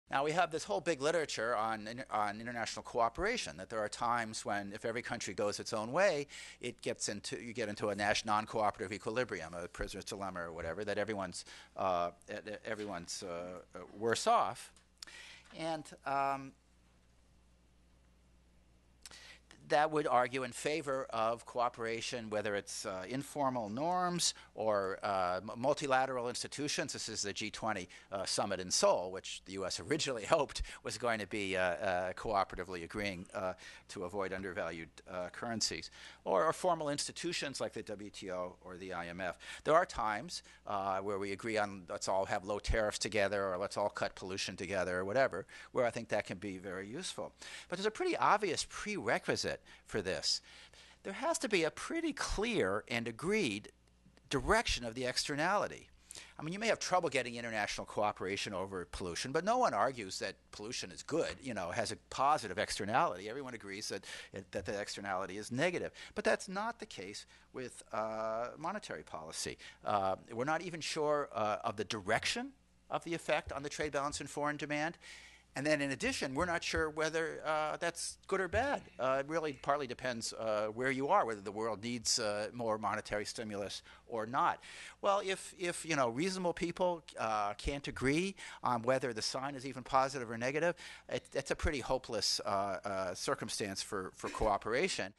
Now we have this whole big literature on international cooperation. That there are times when, if every country goes its own way, you get into a non-cooperative equilibrium, a prisoner's dilemma or whatever. That everyone's worse off, and that would argue in favor of cooperation, whether it's informal norms or multilateral institutions. This is the G20 summit in Seoul, which the U.S. originally hoped was going to be cooperatively agreeing to avoid undervalued currencies, or formal institutions like the WTO or the IMF. There are times where we agree on let's all have low tariffs together, or let's all cut pollution together, or whatever, where I think that can be very useful. But there's a pretty obvious prerequisite for this. There has to be a pretty clear and agreed direction of the externality. I mean, you may have trouble getting international cooperation over pollution, but no one argues that pollution is good, has a positive externality. Everyone agrees that the externality is negative. But that's not the case with monetary policy. We're not even sure of the direction of the effect on the trade balance and foreign demand. And then in addition, we're not sure whether that's good or bad. It really partly depends where you are, whether the world needs more monetary stimulus or not. Well, if reasonable people can't agree on whether the sign is even positive or negative, it's a pretty hopeless circumstance for cooperation.